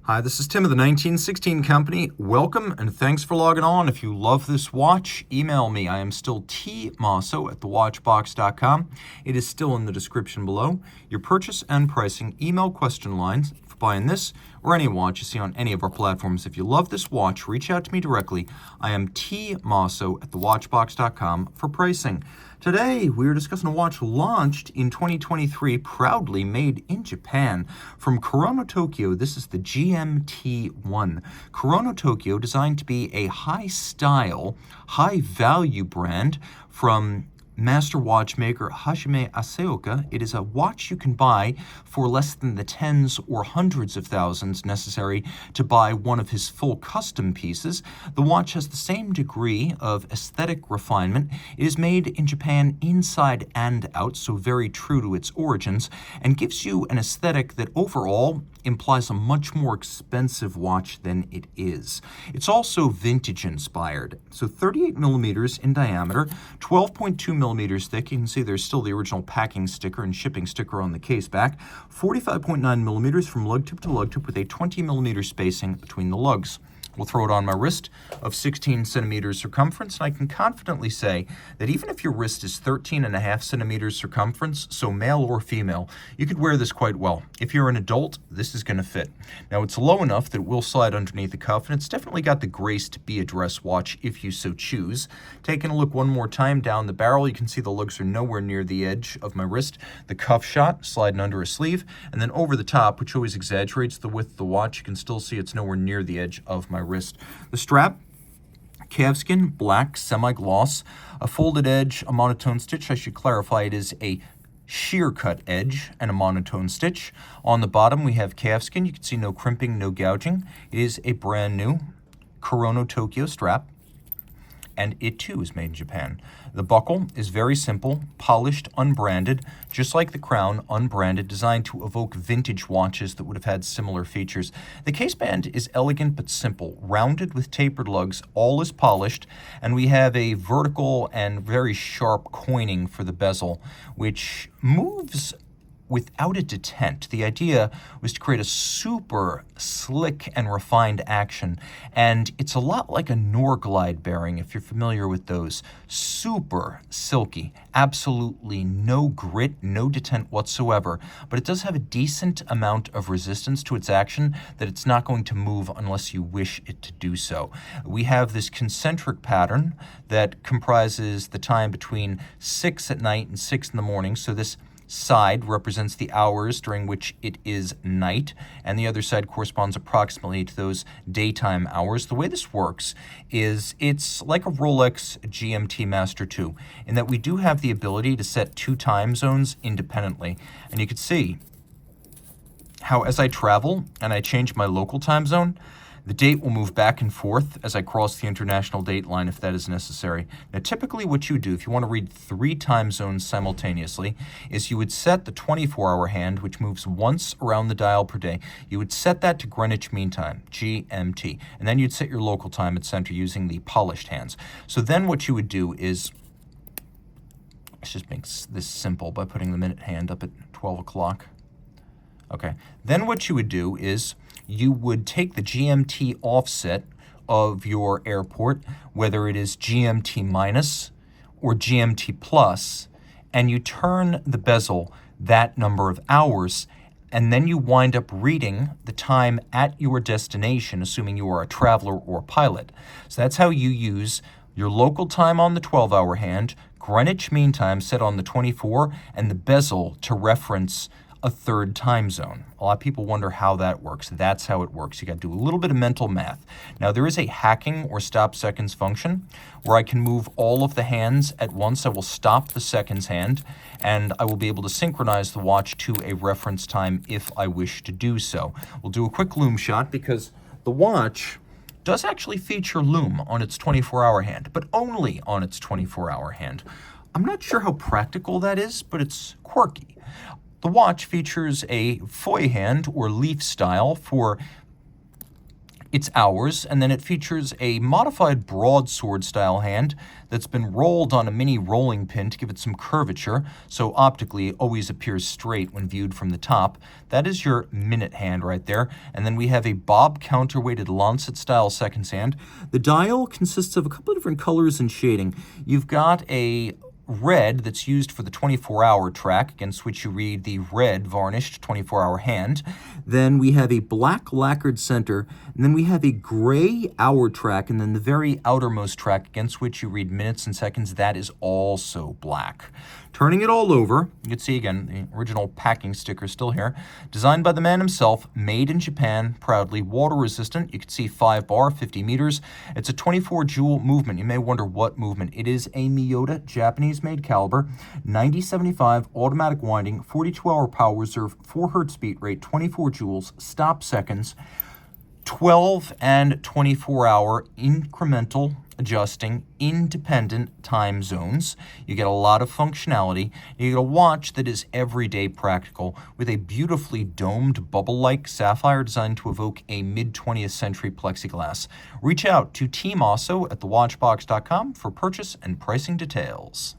Hi, this is Tim of the 1916 Company. Welcome and thanks for logging on. If you love this watch, email me. I am still Mosso at thewatchbox.com. It is still in the description below. Your purchase and pricing email question lines for buying this or any watch you see on any of our platforms. If you love this watch, reach out to me directly. I am Mosso at thewatchbox.com for pricing. Today, we are discussing a watch launched in 2023, proudly made in Japan from Kurono Tokyo. This is the GMT1. Kurono Tokyo, designed to be a high-style, high-value brand from master watchmaker Hajime Asaoka. It is a watch you can buy for less than the tens or hundreds of thousands necessary to buy one of his full custom pieces. The watch has the same degree of aesthetic refinement. It is made in Japan inside and out, so very true to its origins, and gives you an aesthetic that overall implies a much more expensive watch than it is. It's also vintage inspired. So 38 millimeters in diameter, 12.2 millimeters thick. You can see there's still the original packing sticker and shipping sticker on the case back. 45.9 millimeters from lug tip to lug tip with a 20 millimeter spacing between the lugs. We'll throw it on my wrist of 16 centimeters circumference, and I can confidently say that even if your wrist is 13.5 centimeters circumference, so male or female, you could wear this quite well. If you're an adult, this is going to fit. Now, it's low enough that it will slide underneath the cuff, and it's definitely got the grace to be a dress watch if you so choose. Taking a look one more time down the barrel, you can see the lugs are nowhere near the edge of my wrist. The cuff shot sliding under a sleeve, and then over the top, which always exaggerates the width of the watch, you can still see it's nowhere near the edge of my wrist. The strap, calfskin, black, semi-gloss, a folded edge, a monotone stitch. I should clarify it is a sheer cut edge and a monotone stitch. On the bottom we have calfskin. You can see no crimping, no gouging. It is a brand new Kurono Tokyo strap, and it too is made in Japan. The buckle is very simple, polished, unbranded, just like the crown, unbranded, designed to evoke vintage watches that would have had similar features. The case band is elegant but simple, rounded with tapered lugs, all is polished, and we have a vertical and very sharp coining for the bezel, which moves without a detent. The idea was to create a super slick and refined action, and it's a lot like a Norglide bearing, if you're familiar with those. Super silky, absolutely no grit, no detent whatsoever, but it does have a decent amount of resistance to its action that it's not going to move unless you wish it to do so. We have this concentric pattern that comprises the time between 6 at night and 6 in the morning, so this side represents the hours during which it is night, and the other side corresponds approximately to those daytime hours. The way this works is it's like a Rolex GMT Master 2, in that we do have the ability to set two time zones independently. And you can see how as I travel and I change my local time zone, the date will move back and forth as I cross the international date line if that is necessary. Now, typically what you do if you want to read 3 time zones simultaneously is you would set the 24-hour hand, which moves once around the dial per day. You would set that to Greenwich Mean Time, GMT, and then you'd set your local time at center using the polished hands. So then what you would do is, let's just make this simple by putting the minute hand up at 12 o'clock. Okay, then what you would do is you would take the GMT offset of your airport, whether it is GMT minus or GMT plus, and you turn the bezel that number of hours, and then you wind up reading the time at your destination, assuming you are a traveler or pilot. So that's how you use your local time on the 12-hour hand, Greenwich Mean Time set on the 24, and the bezel to reference a third time zone. A lot of people wonder how that works. That's how it works. You got to do a little bit of mental math. Now, there is a hacking or stop seconds function where I can move all of the hands at once. I will stop the seconds hand, and I will be able to synchronize the watch to a reference time if I wish to do so. We'll do a quick loom shot because the watch does actually feature loom on its 24-hour hand, but only on its 24-hour hand. I'm not sure how practical that is, but it's quirky. The watch features a foy hand or leaf style for It's ours, and then it features a modified broadsword style hand that's been rolled on a mini rolling pin to give it some curvature, so optically it always appears straight when viewed from the top. That is your minute hand right there. And then we have a bob counterweighted lancet style seconds hand. The dial consists of a couple of different colors and shading. You've got a red that's used for the 24-hour track, against which you read the red varnished 24-hour hand. Then we have a black lacquered center, and then we have a gray hour track, and then the very outermost track against which you read minutes and seconds, that is also black. Turning it all over, you can see again the original packing sticker still here. Designed by the man himself, made in Japan, proudly water resistant. You can see 5 bar, 50 meters. It's a 24 joule movement. You may wonder what movement. It is a Miyota Japanese-made caliber, 9075 automatic winding, 42-hour power reserve, 4 hertz beat rate, 24 joules, stop seconds, 12 and 24-hour incremental adjusting independent time zones. You get a lot of functionality. You get a watch that is everyday practical with a beautifully domed bubble-like sapphire designed to evoke a mid-20th century plexiglass. Reach out to Team Mosso at thewatchbox.com for purchase and pricing details.